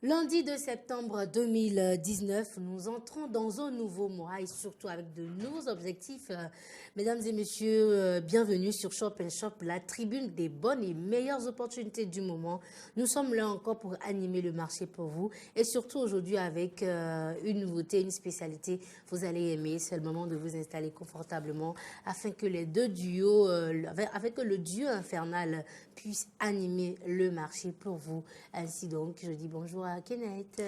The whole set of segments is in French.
Lundi 2 septembre 2019, nous entrons dans un nouveau mois et surtout avec de nouveaux objectifs. Mesdames et messieurs, bienvenue sur Shop & Shop, la tribune des bonnes et meilleures opportunités du moment. Nous sommes là encore pour animer le marché pour vous et surtout aujourd'hui avec une nouveauté, une spécialité. Vous allez aimer, c'est le moment de vous installer confortablement afin que les deux duos, avec que le duo infernal puisse animer le marché pour vous. Ainsi donc, je dis bonjour à Kenneth.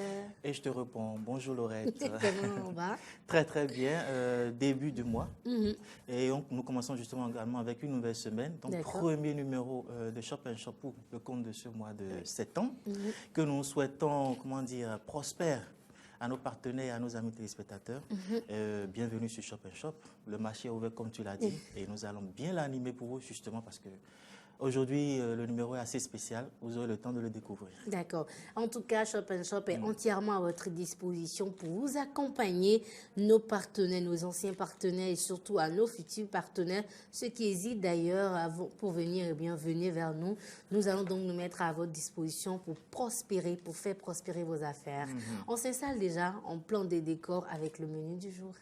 Et je te réponds, bonjour Laurette. Comment on va? Très très bien, début du mois. Et nous commençons justement également avec une nouvelle semaine. Donc premier numéro de Shop & Shop pour le compte de ce mois de septembre, que nous souhaitons, comment dire, prospère à nos partenaires, à nos amis téléspectateurs. Bienvenue sur Shop & Shop. Le marché est ouvert comme tu l'as dit et nous allons bien l'animer pour vous justement parce que aujourd'hui, le numéro est assez spécial. Vous aurez le temps de le découvrir. D'accord. En tout cas, Shop & Shop est entièrement à votre disposition pour vous accompagner, nos partenaires, nos anciens partenaires et surtout à nos futurs partenaires. Ceux qui hésitent d'ailleurs pour venir, eh bien, venez vers nous. Nous allons donc nous mettre à votre disposition pour prospérer, pour faire prospérer vos affaires. On s'installe déjà en plan des décors avec le menu du jour.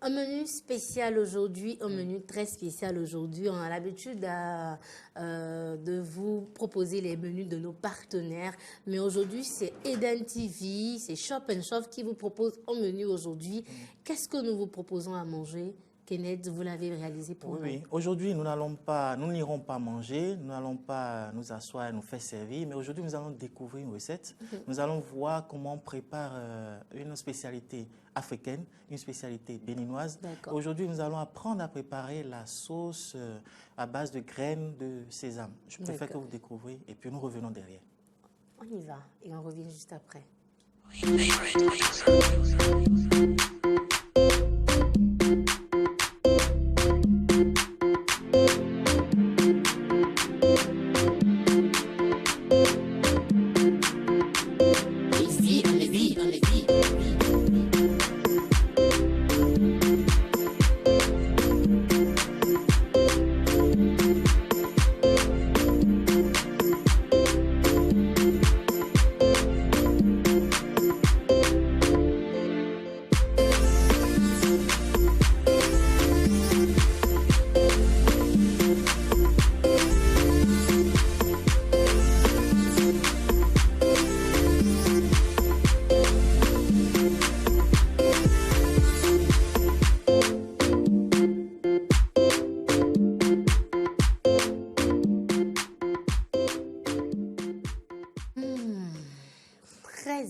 Un menu spécial aujourd'hui, un menu très spécial aujourd'hui. On a l'habitude de vous proposer les menus de nos partenaires. Mais aujourd'hui, c'est Eden TV, c'est Shop & Shop qui vous propose un menu aujourd'hui. Qu'est-ce que nous vous proposons à manger? Kenneth, vous l'avez réalisé pour nous. Oui, aujourd'hui, nous n'irons pas manger, nous n'allons pas nous asseoir et nous faire servir, mais aujourd'hui, nous allons découvrir une recette. Nous allons voir comment on prépare une spécialité africaine, une spécialité béninoise. Aujourd'hui, nous allons apprendre à préparer la sauce à base de graines de sésame. Je préfère que vous découvriez et puis nous revenons derrière. On y va et on revient juste après.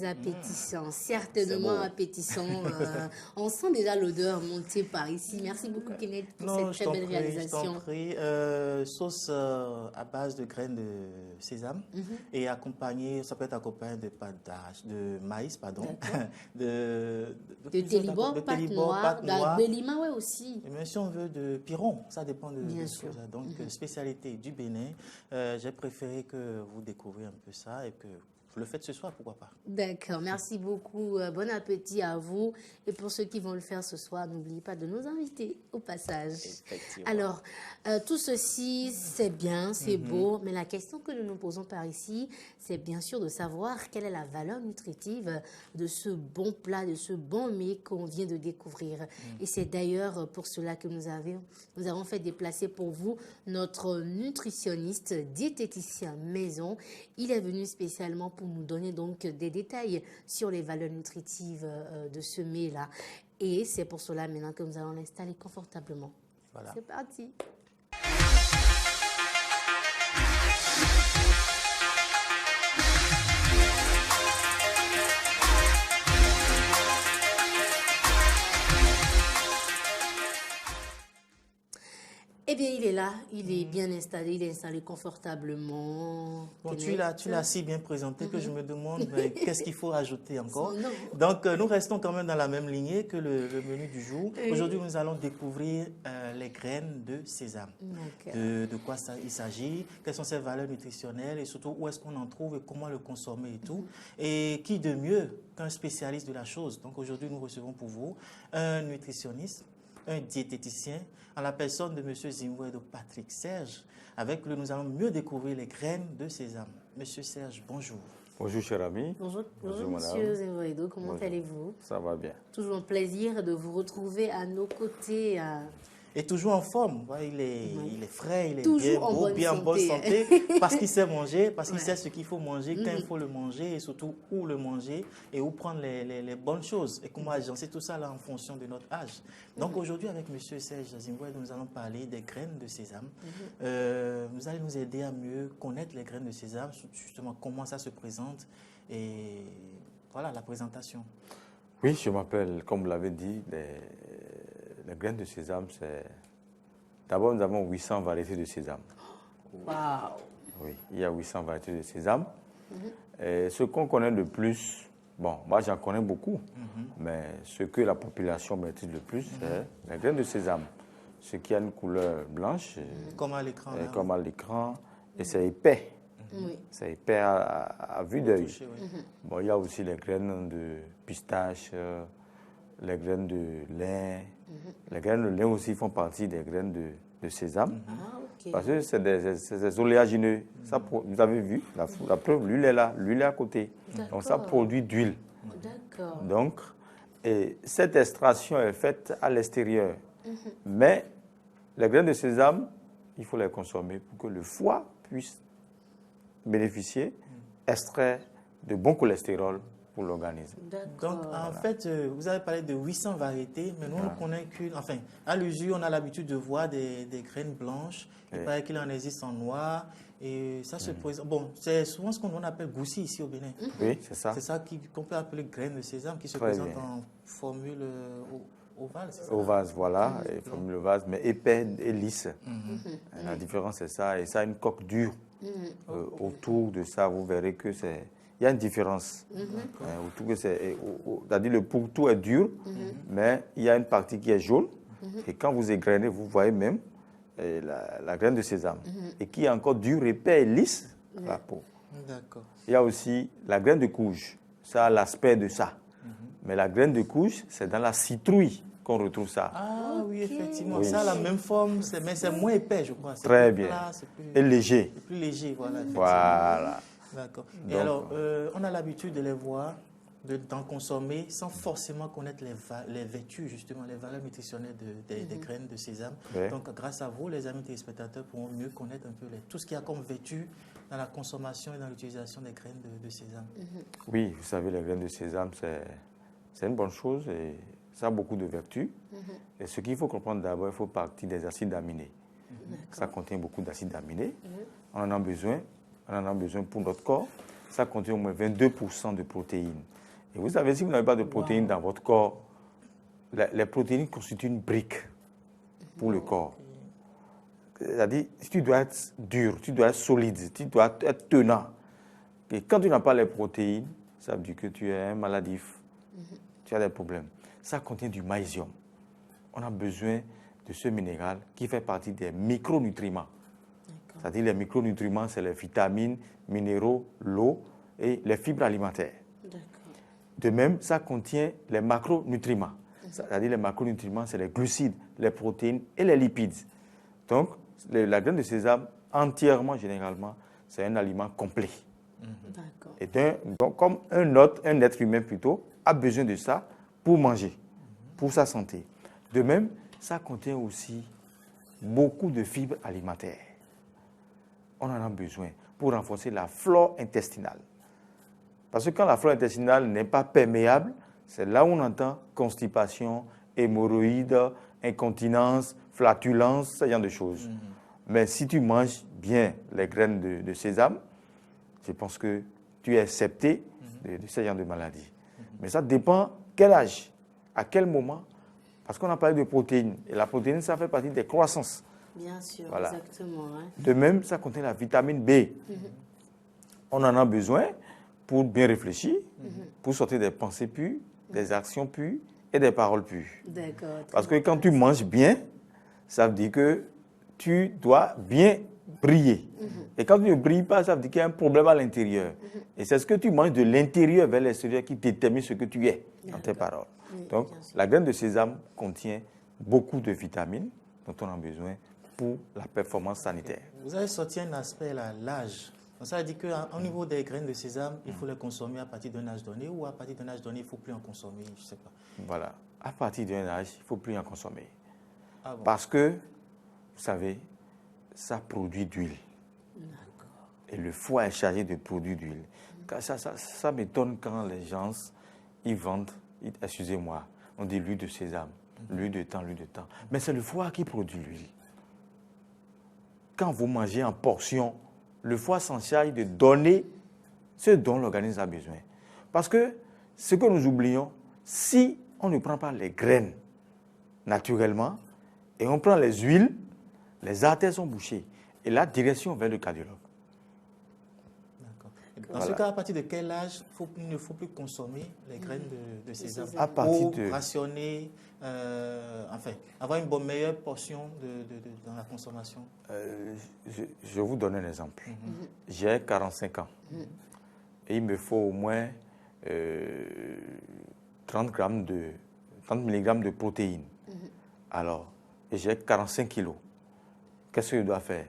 Appétissant, certainement appétissant. On sent déjà l'odeur monter par ici. Merci beaucoup Kenneth pour cette très belle réalisation. Sauce à base de graines de sésame et accompagné, ça peut être accompagné de pâte de maïs, pardon, de télibor, pâte noire, d'albelima, ouais aussi. Mais si on veut de piron, ça dépend de choses. Donc spécialité du Bénin. J'ai préféré que vous découvriez un peu ça et que vous le faites ce soir, pourquoi pas. D'accord, merci beaucoup. Bon appétit à vous. Et pour ceux qui vont le faire ce soir, n'oubliez pas de nous inviter au passage. Alors, tout ceci, c'est bien, c'est beau, mais la question que nous nous posons par ici, c'est bien sûr de savoir quelle est la valeur nutritive de ce bon plat, de ce bon mets qu'on vient de découvrir. Et c'est d'ailleurs pour cela que nous avons fait déplacer pour vous notre nutritionniste, diététicien maison. Il est venu spécialement pour nous donner donc des détails sur les valeurs nutritives de ce mets-là. Et c'est pour cela maintenant que nous allons l'installer confortablement. Voilà. C'est parti. Eh bien, il est là, il est bien installé, il est installé confortablement. Bon, tu l'as si bien présenté que je me demande qu'est-ce qu'il faut ajouter encore. Donc, nous restons quand même dans la même lignée que le menu du jour. Aujourd'hui, nous allons découvrir les graines de sésame. De quoi il s'agit, quelles sont ses valeurs nutritionnelles et surtout où est-ce qu'on en trouve et comment le consommer et tout. Et qui de mieux qu'un spécialiste de la chose. Donc, aujourd'hui, nous recevons pour vous un nutritionniste, un diététicien, en la personne de M. Zimwedo Patrick Serge. Avec lui, nous allons mieux découvrir les graines de sésame. Monsieur Serge, bonjour. Bonjour, cher ami. Bonjour Monsieur Zimwedo, comment allez-vous? Ça va bien. Toujours un plaisir de vous retrouver à nos côtés. Et toujours en forme, il est frais, il est toujours bien en bonne santé, parce qu'il sait manger, parce qu'il sait ce qu'il faut manger, quand il faut le manger, et surtout où le manger, et où prendre les bonnes choses, et comment agencer tout ça là en fonction de notre âge. Donc aujourd'hui, avec M. Serge Zimwedo, nous allons parler des graines de sésame. Vous allez nous aider à mieux connaître les graines de sésame, justement comment ça se présente, et voilà la présentation. Oui, je m'appelle, comme vous l'avez dit, les graines de sésame, c'est... D'abord, nous avons 800 variétés de sésame. Waouh! Oui, il y a 800 variétés de sésame. Et ce qu'on connaît le plus, bon, moi j'en connais beaucoup, mais ce que la population maîtrise le plus, c'est les graines de sésame. Ce qui a une couleur blanche. Comme à l'écran. Comme à l'écran. Et c'est épais. C'est épais à vue d'œil. Bon, il y a aussi les graines de pistache, les graines de lin. Les graines de lin aussi font partie des graines de sésame. Parce que c'est des oléagineux. Ça, vous avez vu, la preuve, l'huile est là, l'huile est à côté. Donc ça produit d'huile. Donc, et cette extraction est faite à l'extérieur. Mais les graines de sésame, il faut les consommer pour que le foie puisse bénéficier, extraire de bon cholestérol pour l'organisme. Donc, en fait, vous avez parlé de 800 variétés, mais nous, on ne connaît qu'une. Enfin, à l'usure, on a l'habitude de voir des graines blanches. Il paraît qu'il en existe en noir. Et ça se présente. Bon, c'est souvent ce qu'on appelle goussi ici au Bénin. Oui, c'est ça. C'est ça qu'on peut appeler graines de sésame qui se présente en formule ovale, c'est ça? Ovale, voilà, formule ovale, mais épais et lisse. La différence, c'est ça. Et ça a une coque dure. Autour de ça, vous verrez que c'est... Il y a une différence. Autour que c'est-à-dire le pourtour est dur, mais il y a une partie qui est jaune. Et quand vous égrenez, vous voyez même la graine de sésame. Et qui est encore dure, épais et lisse, la peau. D'accord. Il y a aussi la graine de courge. Ça a l'aspect de ça. Mais la graine de courge, c'est dans la citrouille qu'on retrouve ça. Ah oui, effectivement. Oui. Ça a la même forme, mais c'est moins épais, je crois. Très bien. Et léger. Plus léger, voilà. Voilà. D'accord. Et alors, on a l'habitude de les voir, d'en consommer sans forcément connaître les vertus, justement, les valeurs nutritionnelles des graines de sésame. Donc, grâce à vous, les amis téléspectateurs pourront mieux connaître un peu tout ce qu'il y a comme vertu dans la consommation et dans l'utilisation des graines de sésame. Oui, vous savez, les graines de sésame, c'est une bonne chose et ça a beaucoup de vertus. Et ce qu'il faut comprendre d'abord, il faut partir des acides aminés. Ça contient beaucoup d'acides aminés. On en a besoin. On en a besoin pour notre corps. Ça contient au moins 22% de protéines. Et vous savez, si vous n'avez pas de protéines dans votre corps, les protéines constituent une brique pour le corps. C'est-à-dire, tu dois être dur, tu dois être solide, tu dois être tenant. Et quand tu n'as pas les protéines, ça veut dire que tu es un maladif. Tu as des problèmes. Ça contient du magnésium. On a besoin de ce minéral qui fait partie des micronutriments. C'est-à-dire les micronutriments, c'est les vitamines, minéraux, l'eau et les fibres alimentaires. De même, ça contient les macronutriments. C'est-à-dire les macronutriments, c'est les glucides, les protéines et les lipides. Donc, la graine de sésame, entièrement, généralement, c'est un aliment complet. Et donc, comme un être humain plutôt, a besoin de ça pour manger, pour sa santé. De même, ça contient aussi beaucoup de fibres alimentaires. On en a besoin pour renforcer la flore intestinale. Parce que quand la flore intestinale n'est pas perméable, c'est là où on entend constipation, hémorroïdes, incontinence, flatulence, ce genre de choses. Mais si tu manges bien les graines de sésame, je pense que tu es accepté de ce genre de maladie. Mais ça dépend quel âge, à quel moment. Parce qu'on a parlé de protéines. Et la protéine, ça fait partie des croissances. Bien sûr, voilà. exactement. Hein. De même, ça contient la vitamine B. On en a besoin pour bien réfléchir, pour sortir des pensées pures, des actions pures et des paroles pures. D'accord. Parce que quand tu manges bien, ça veut dire que tu dois bien briller. Et quand tu ne brilles pas, ça veut dire qu'il y a un problème à l'intérieur. Et c'est ce que tu manges de l'intérieur vers l'extérieur qui détermine ce que tu es dans tes paroles. Oui, Donc, la graine de sésame contient beaucoup de vitamines dont on a besoin pour la performance sanitaire. Vous avez sorti un aspect là, l'âge. Ça veut dire qu'au niveau des graines de sésame, il faut les consommer à partir d'un âge donné ou à partir d'un âge donné, il ne faut plus en consommer, je ne sais pas. Voilà. À partir d'un âge, il ne faut plus en consommer. Ah bon? Parce que, vous savez, ça produit d'huile. Et le foie est chargé de produits d'huile. Ça m'étonne quand les gens, ils vendent, excusez-moi, on dit l'huile de sésame, l'huile de thym, l'huile de thym. Mais c'est le foie qui produit l'huile. Quand vous mangez en portion, le foie s'en charge de donner ce dont l'organisme a besoin. Parce que ce que nous oublions, si on ne prend pas les graines naturellement et on prend les huiles, les artères sont bouchées. Et la direction vers le cardiologue. D'accord. Dans ce cas, à partir de quel âge il ne faut plus consommer les graines de sésame? À partir ou rationner, enfin, avoir une meilleure portion dans la consommation? Je vous donne un exemple. J'ai 45 ans. Et il me faut au moins 30 mg de protéines. Alors, j'ai 45 kilos. Qu'est-ce que je dois faire?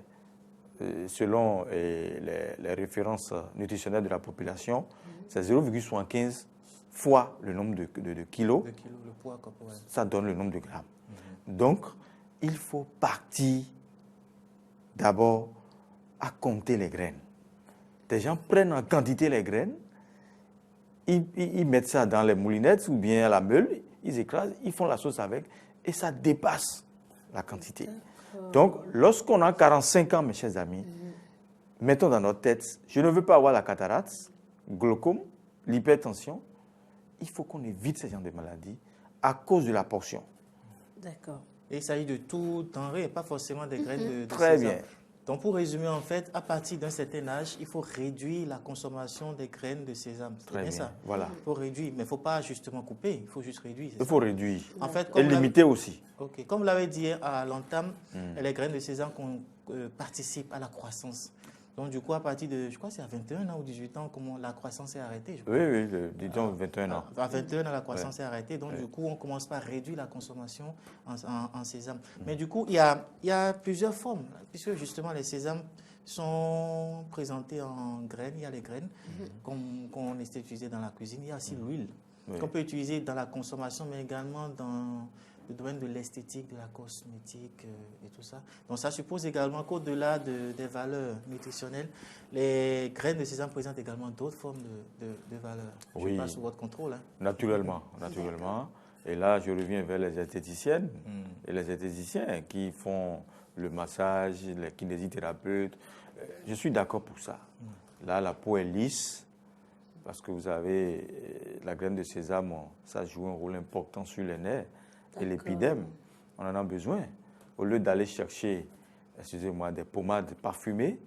Selon les références nutritionnelles de la population, c'est 0,75 fois le nombre de kilos. Le poids corporel. Ça donne le nombre de grammes. Donc, il faut partir d'abord à compter les graines. Des gens prennent en quantité les graines, ils mettent ça dans les moulinettes ou bien à la meule, ils écrasent, ils font la sauce avec et ça dépasse la quantité. Donc, lorsqu'on a 45 ans, mes chers amis, mettons dans notre tête, je ne veux pas avoir la cataracte, glaucome, l'hypertension. Il faut qu'on évite ce genre de maladies à cause de la portion. D'accord. Et il s'agit de tout denrée, pas forcément des graines de Très sésame. bien. Donc, pour résumer, en fait, à partir d'un certain âge, il faut réduire la consommation des graines de sésame. C'est bien ça. Voilà. Il faut réduire, mais il ne faut pas justement couper, il faut juste réduire. Il faut réduire. En fait, et limiter aussi. Ok. Comme vous l'avez dit à l'entame, les graines de sésame participent à la croissance. Donc, du coup, à partir de, je crois que c'est à 21 ans ou 18 ans, comment la croissance est arrêtée. Je crois. Oui, disons 21 ans. À 21 ans, la croissance est arrêtée. Donc, du coup, on commence par réduire la consommation en sésame. Mais du coup, il y a plusieurs formes, puisque justement, les sésames sont présentés en graines. Il y a les graines qu'on essaie d'utiliser dans la cuisine. Il y a aussi l'huile qu'on peut utiliser dans la consommation, mais également dans le domaine de l'esthétique, de la cosmétique et tout ça. Donc, ça suppose également qu'au-delà des valeurs nutritionnelles, les graines de sésame présentent également d'autres formes de valeurs. Je Oui. passe sous votre contrôle. Hein. Naturellement. Et là, je reviens vers les esthéticiennes et les esthéticiens qui font le massage, les kinésithérapeutes. Je suis d'accord pour ça. Là, la peau est lisse parce que vous avez la graine de sésame, ça joue un rôle important sur les nerfs et l'épiderme. On en a besoin. Au lieu d'aller chercher, excusez-moi, des pommades parfumées,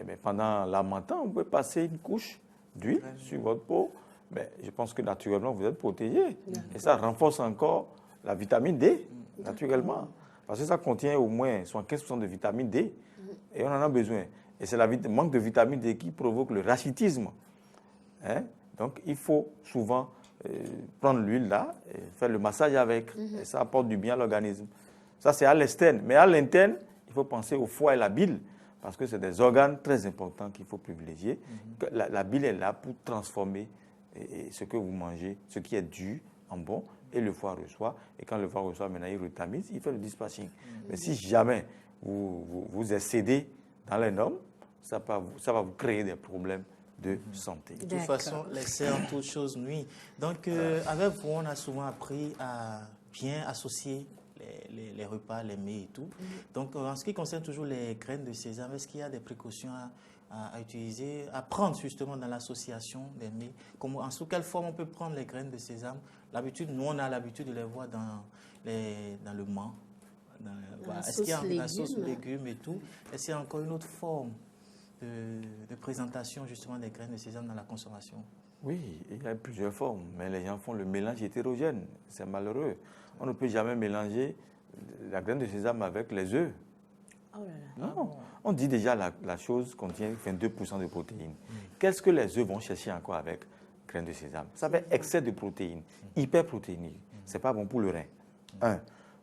mais pendant l'amatant, vous pouvez passer une couche d'huile sur votre peau. Mais je pense que naturellement, vous êtes protégé. Et ça renforce encore la vitamine D, naturellement. Parce que ça contient au moins 75% de vitamine D. Et on en a besoin. Et c'est le manque de vitamine D qui provoque le rachitisme. Hein? Donc, il faut souvent prendre l'huile là et faire le massage avec. Et ça apporte du bien à l'organisme. Ça, c'est à l'externe. Mais à l'interne, il faut penser au foie et la bile. Parce que c'est des organes très importants qu'il faut privilégier. La bile est là pour transformer ce que vous mangez, ce qui est dû en bon, et le foie reçoit. Et quand le foie reçoit, maintenant, il retamise, il fait le dispatching. Mais si jamais vous excédez dans les normes, ça va vous créer des problèmes de santé. De toute façon, l'excès en toute chose nuit. Donc, avec vous, on a souvent appris à bien associer les repas, les mets et tout. Donc, en ce qui concerne toujours les graines de sésame, est-ce qu'il y a des précautions à utiliser, à prendre justement dans l'association des mets? Sous quelle forme on peut prendre les graines de sésame? Nous, on a l'habitude de les voir dans le mât, Est-ce qu'il y a la sauce légumes et tout? Est-ce qu'il y a encore une autre forme de présentation justement des graines de sésame dans la consommation? Oui, il y a plusieurs formes, mais les gens font le mélange hétérogène. C'est malheureux. On ne peut jamais mélanger la graine de sésame avec les œufs. Oh là là. Non, on dit déjà la chose contient 22% de protéines. Qu'est-ce que les œufs vont chercher encore avec graine de sésame? Ça fait excès de protéines, hyperprotéiniques. Ce n'est pas bon pour le rein. Un.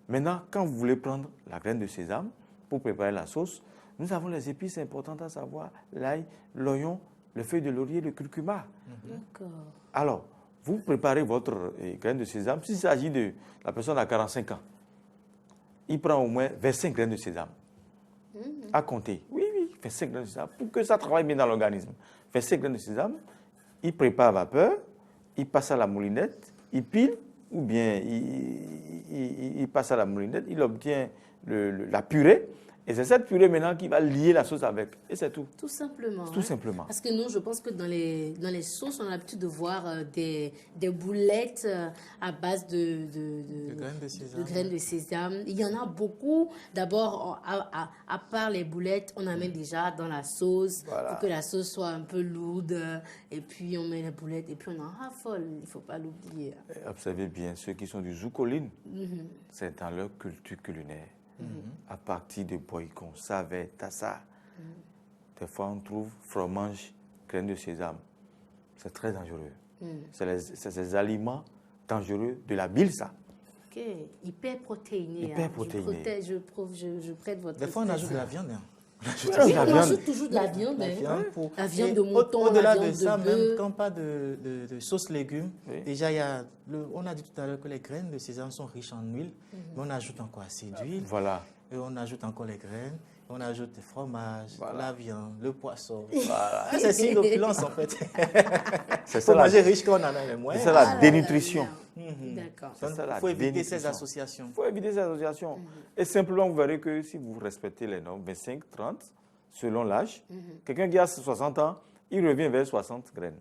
Maintenant, quand vous voulez prendre la graine de sésame pour préparer la sauce, nous avons les épices importantes à savoir l'ail, l'oignon, les feuilles de laurier, le curcuma. D'accord. Alors, vous préparez votre graine de sésame. S'il s'agit de la personne à 45 ans, il prend au moins 25 graines de sésame à compter. Oui, 25 graines de sésame pour que ça travaille bien dans l'organisme. 25 graines de sésame, il prépare à vapeur, il passe à la moulinette, il pile ou bien il passe à la moulinette, il obtient la purée. Et c'est cette purée maintenant qui va lier la sauce avec. Et c'est tout. Tout simplement. Tout simplement. Parce que nous, je pense que dans les sauces, on a l'habitude de voir des boulettes à base de graines de sésame. Il y en a beaucoup. D'abord, à part les boulettes, on en met déjà dans la sauce pour que la sauce soit un peu lourde. Et puis, on met les boulettes et puis on en raffole. Il ne faut pas l'oublier. Observez bien, ceux qui sont du zoukoline, c'est dans leur culture culinaire. À partir de boycon, savet, tassa. Des fois, on trouve fromage, graines de sésame. C'est très dangereux. C'est ces aliments dangereux de la bile, ça. Ok, hyper protéiné. Hyper protéiné. Je prête votre. Des fois, on ajoute de la viande. Oui, on ajoute toujours de la viande. La viande de mouton, au-delà la viande de ça, de même bœuf. quand pas de sauce légumes, déjà, on a dit tout à l'heure que les graines de sésame sont riches en huile, mais on ajoute encore assez d'huile. Voilà. Et on ajoute encore les graines, on ajoute le fromage, la viande, le poisson. Voilà. C'est signe d'opulence en fait. C'est ça. Manger riche quand on en a les moyens. C'est ça la dénutrition. D'accord. Il faut éviter ces associations. Il faut éviter ces associations. Et simplement, vous verrez que si vous respectez les normes, 25, 30, selon l'âge, quelqu'un qui a 60 ans, il revient vers 60 graines.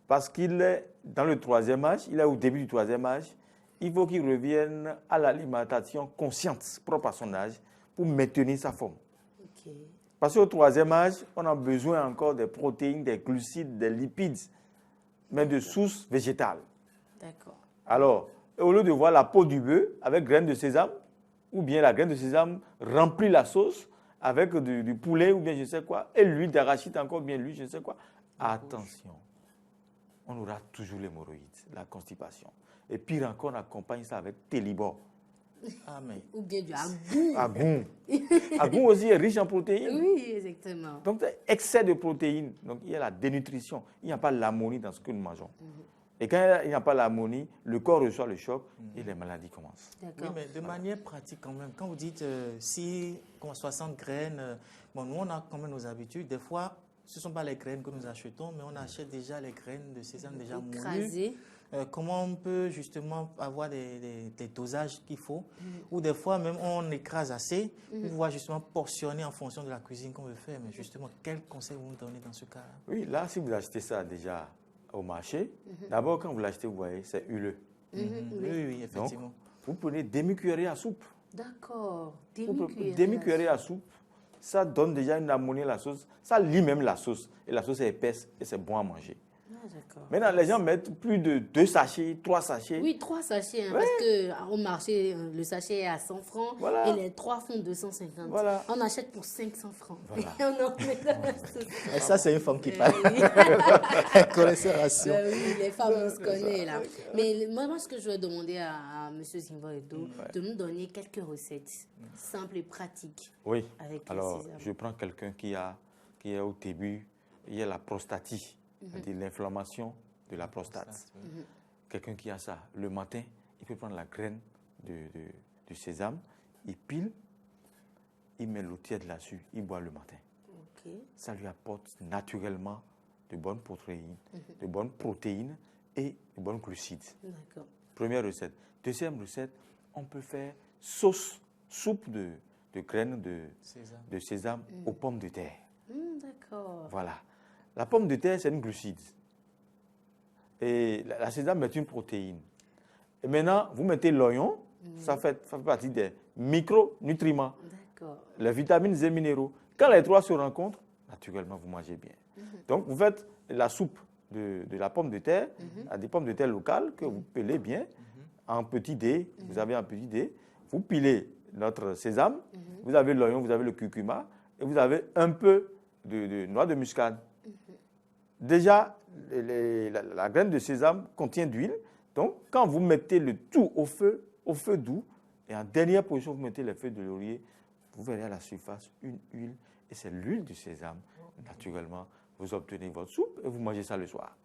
Parce qu'il est dans le troisième âge, il est au début du troisième âge, il faut qu'il revienne à l'alimentation consciente, propre à son âge, pour maintenir sa forme. Parce qu'au troisième âge, on a besoin encore des protéines, des glucides, des lipides, mais de sources végétales. D'accord. Alors, au lieu de voir la peau du bœuf avec graines de sésame, ou bien la graine de sésame remplit la sauce avec du poulet ou bien je sais quoi, et l'huile d'arachide encore bien l'huile, je sais quoi. Attention, on aura toujours l'hémorroïde, la constipation. Et pire encore, on accompagne ça avec Télibor. Amen. Ou bien du agou. Agou. Agou aussi est riche en protéines. Oui, exactement. Donc, excès de protéines. Donc, il y a la dénutrition. Il n'y a pas l'harmonie dans ce que nous mangeons. Et quand il n'y a pas l'harmonie, le corps reçoit le choc et les maladies commencent. Oui, mais de manière pratique quand même, quand vous dites si 60 graines, bon, nous on a quand même nos habitudes. Des fois, ce ne sont pas les graines que nous achetons, mais on achète déjà les graines de sésame déjà moulues. Comment on peut justement avoir des dosages qu'il faut, ou des fois même on écrase assez pour pouvoir justement portionner en fonction de la cuisine qu'on veut faire. Mais justement, quel conseil vous donnez dans ce cas? Oui, là, si vous achetez ça déjà au marché, d'abord quand vous l'achetez, vous voyez, c'est huileux. Oui, effectivement. Donc, vous prenez demi-cuillerée à soupe. D'accord, demi-cuillerée à soupe. Ça donne déjà une harmonie à la sauce. Ça lie même la sauce. Et la sauce est épaisse et c'est bon à manger. Maintenant, les gens mettent plus de 2 sachets, 3 sachets. Oui, 3 sachets, parce qu'au marché, le sachet est à 100 francs et les 3 font 250. On achète pour 500 francs. Et on en met dans la sauce. Et ça, c'est une femme qui parle. Connaisseur-ration. Oui, les femmes, on se connaît là. Mais moi, ce que je vais demander à M. Zimbo-Edo, de nous donner quelques recettes simples et pratiques. Oui, alors je prends quelqu'un qui est au début, il y a la prostatie. C'est-à-dire l'inflammation de la prostate. Quelqu'un qui a ça, le matin, il peut prendre la graine de sésame, il pile, il met l'eau tiède là-dessus, il boit le matin. Ça lui apporte naturellement de bonnes protéines, et de bonnes glucides. Première recette. Deuxième recette, on peut faire soupe de graines de sésame aux pommes de terre. D'accord. Voilà. La pomme de terre, c'est une glucide. Et la sésame est une protéine. Et maintenant, vous mettez l'oignon, Ça fait partie des micronutriments. D'accord. Les vitamines et minéraux. Quand les trois se rencontrent, naturellement, vous mangez bien. Donc, vous faites la soupe de la pomme de terre, à des pommes de terre locales que vous pelez bien en petits dés. Vous avez un petit dé. Vous pilez notre sésame, vous avez l'oignon, vous avez le curcuma et vous avez un peu de noix de muscade. Déjà, la graine de sésame contient d'huile. Donc, quand vous mettez le tout au feu doux, et en dernière position, vous mettez les feuilles de laurier, vous verrez à la surface une huile, et c'est l'huile du sésame. Naturellement, vous obtenez votre soupe et vous mangez ça le soir.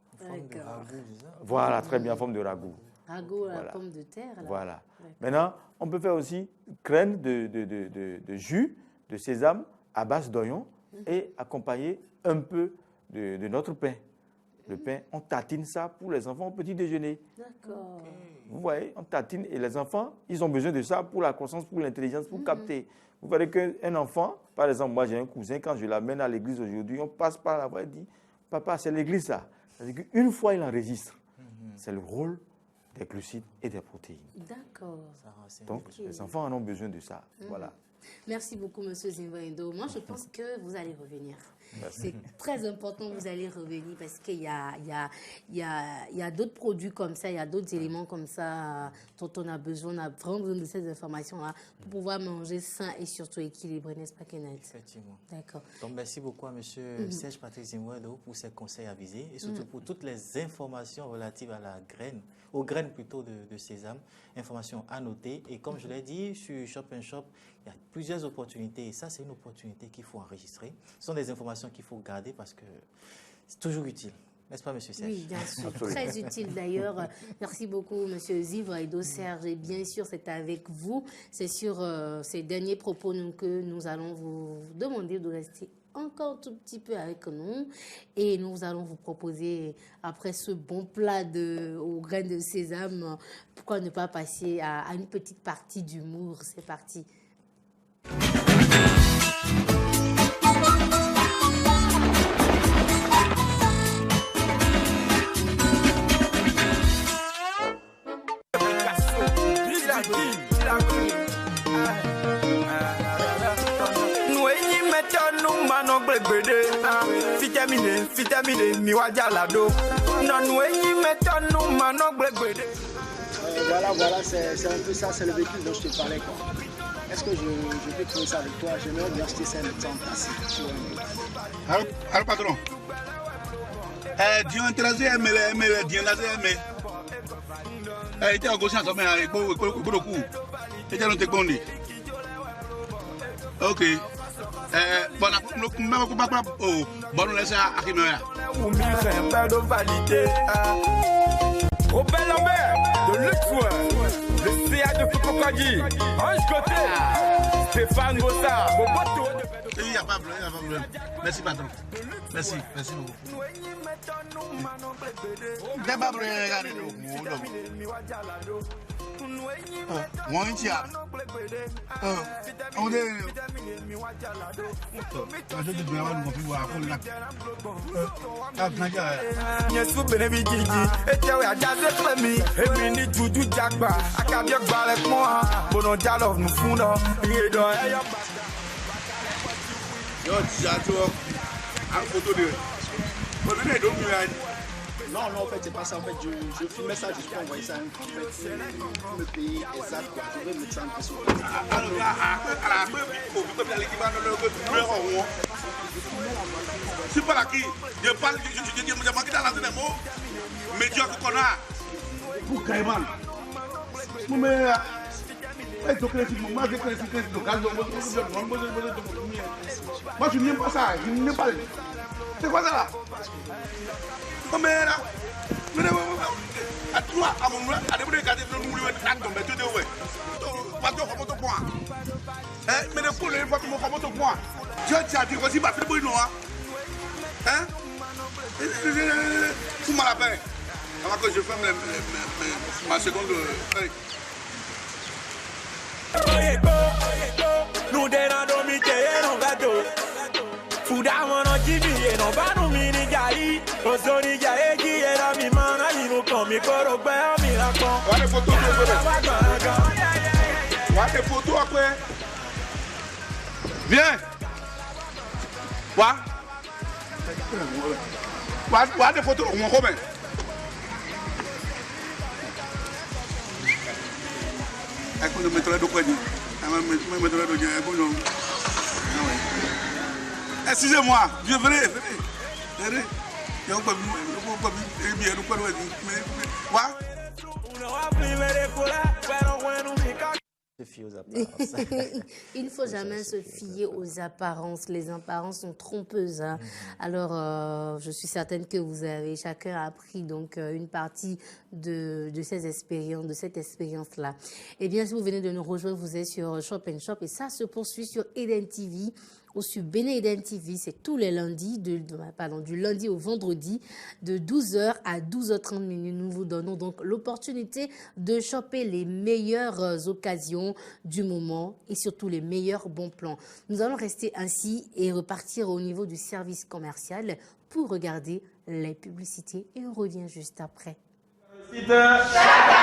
Voilà, très bien, en forme de ragoût. Ragoût à la pomme de terre. Là. Voilà. Maintenant, on peut faire aussi crème de jus de sésame à base d'oignon et accompagner un peu de notre pain. Le pain, on tatine ça pour les enfants au petit déjeuner. D'accord. Vous voyez, on tatine et les enfants, ils ont besoin de ça pour la croissance, pour l'intelligence, pour capter. Vous voyez qu'un enfant, par exemple, moi j'ai un cousin, quand je l'amène à l'église aujourd'hui, on passe par la voie et dit, papa, c'est l'église ça. C'est-à-dire qu'une fois il enregistre, c'est le rôle des glucides et des protéines. D'accord. Donc, les enfants en ont besoin de ça. Voilà. Merci beaucoup, M. Zimba-Endo. Moi, je pense que vous allez revenir. Merci. C'est très important que vous allez revenir parce qu'il y a d'autres produits comme ça, il y a d'autres éléments comme ça dont on a besoin. On a vraiment besoin de ces informations-là pour pouvoir manger sain et surtout équilibré, n'est-ce pas, Kenneth? Effectivement. D'accord. Donc, merci beaucoup à M. Serge Patrick Zimba-Endo pour ses conseils avisés et surtout pour toutes les informations relatives à la graine, aux graines plutôt de sésame, informations à noter. Et comme je l'ai dit, sur Shop & Shop, il y a plusieurs opportunités et ça, c'est une opportunité qu'il faut enregistrer. Ce sont des informations qu'il faut garder parce que c'est toujours utile. N'est-ce pas, M. Serge? Oui, bien sûr. Très utile d'ailleurs. Merci beaucoup, M. Zimba-Endo Serge. Et bien sûr, c'est avec vous. C'est sur ces derniers propos que nous allons vous demander de rester encore un tout petit peu avec nous. Et nous allons vous proposer, après ce bon plat aux graines de sésame, pourquoi ne pas passer à une petite partie d'humour. C'est parti. Voilà, c'est un peu ça, c'est le véhicule dont je te parlais. Est-ce que je peux trouver ça avec toi? J'aimerais bien acheter ça en place. Allô, patron. Dieu intéressé, mais Dieu intéressé, mais était en gauche ensemble avec beaucoup. Était dans tes bondés. Ok. Bon, on laisse à Akinoya. Robert Lambert de Luxembourg, le CA de Fukokagi, Ange Côté, Stéphane Gossard, il n'y a pas de problème. Merci, patron. Merci beaucoup. Non, en fait, c'est pas ça. En fait, je filmais ça juste pour envoyer ça à un coup. En fait, pour me payer exact, quoi. Je vais mettre ça en question. C'est pas là qui je parle, je manque dans la des mots, mais Dieu qu'on a. Pour Caïman. Moi, je n'aime pas ça. Je n'aime pas. C'est quoi ça là? Mais là, à toi, à mon à des regarder le moulin à tomber tout de ouais. Pas de comment point. Mais le poulet, pas comment point. Je t'ai dit aussi, pas fait pour nous. Hein? Fous-moi la paix. Avant que je ferme ma seconde. Nous dénadons mité et non gâteau. Fudamano Jibi no banu mini gai Ozoni gai ki era mi mana ni no komi koro gbe mi la kon. Voilà des photos après. Viens. Voilà. Voilà des photos. On remet. Excusez-moi, venez. Il ne faut jamais se fier aux apparences. Les apparences sont trompeuses. Hein. Alors, je suis certaine que vous avez chacun appris donc une partie de ces expériences, de cette expérience-là. Eh bien, si vous venez de nous rejoindre, vous êtes sur Shop & Shop et ça se poursuit sur Eden TV. Ou sur Bénin Eden TV, c'est tous les lundis, du lundi au vendredi, de 12h à 12h30 minutes. Nous vous donnons donc l'opportunité de choper les meilleures occasions du moment et surtout les meilleurs bons plans. Nous allons rester ainsi et repartir au niveau du service commercial pour regarder les publicités et on revient juste après. Chaque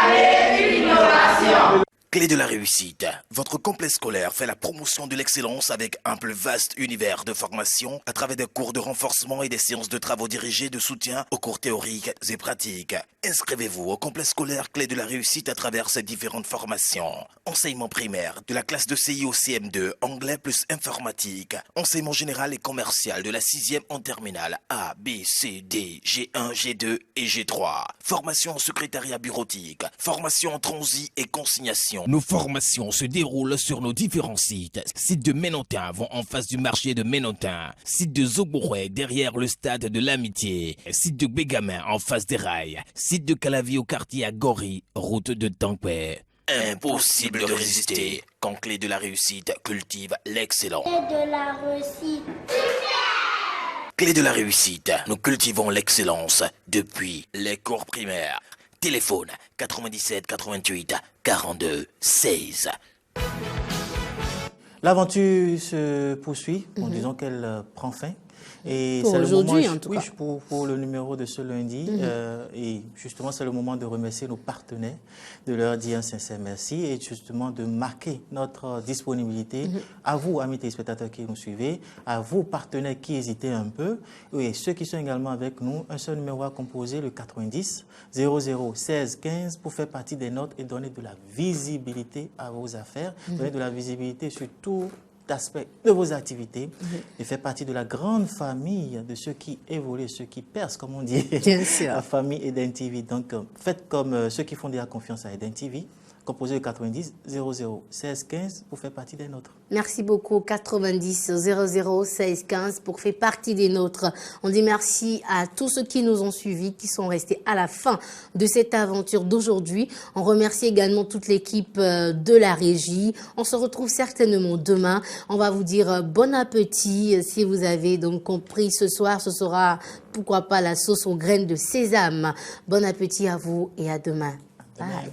année, une innovation. Clé de la réussite. Votre complexe scolaire fait la promotion de l'excellence avec un plus vaste univers de formation à travers des cours de renforcement et des séances de travaux dirigés de soutien aux cours théoriques et pratiques. Inscrivez-vous au complexe scolaire Clé de la réussite à travers ces différentes formations. Enseignement primaire de la classe de CI au CM2, anglais plus informatique. Enseignement général et commercial de la 6e en terminale A, B, C, D, G1, G2 et G3. Formation en secrétariat bureautique. Formation en transit et consignation. Nos formations se déroulent sur nos différents sites. Site de Ménontin, vont en face du marché de Ménontin. Site de Zobouré, derrière le stade de l'Amitié. Site de Bégamin, en face des rails. Site de Calavi au quartier à Gori, route de Tampoué. Impossible de résister quand Clé de la réussite cultive l'excellence. Clé de la réussite. Clé de la réussite, nous cultivons l'excellence depuis les cours primaires. Téléphone 97 88 42 16. L'aventure se poursuit, en disant qu'elle prend fin. Et pour aujourd'hui, en tout cas. Oui, pour le numéro de ce lundi. Et justement, c'est le moment de remercier nos partenaires, de leur dire un sincère merci et justement de marquer notre disponibilité à vous, amis téléspectateurs qui nous suivez, à vos partenaires qui hésitaient un peu, et ceux qui sont également avec nous. Un seul numéro à composer, le 90 00 16 15, pour faire partie des notes et donner de la visibilité à vos affaires, donner de la visibilité sur tout aspect de vos activités et fait partie de la grande famille de ceux qui évoluent, ceux qui percent, comme on dit, bien sûr. La famille Eden TV. Donc, faites comme ceux qui font déjà confiance à Eden TV. Composez le 90 00 16 15 pour faire partie des nôtres. Merci beaucoup. 90 00 16 15 pour faire partie des nôtres. On dit merci à tous ceux qui nous ont suivis, qui sont restés à la fin de cette aventure d'aujourd'hui. On remercie également toute l'équipe de la régie. On se retrouve certainement demain. On va vous dire bon appétit. Si vous avez donc compris ce soir, ce sera pourquoi pas la sauce aux graines de sésame. Bon appétit à vous et à demain. Bye.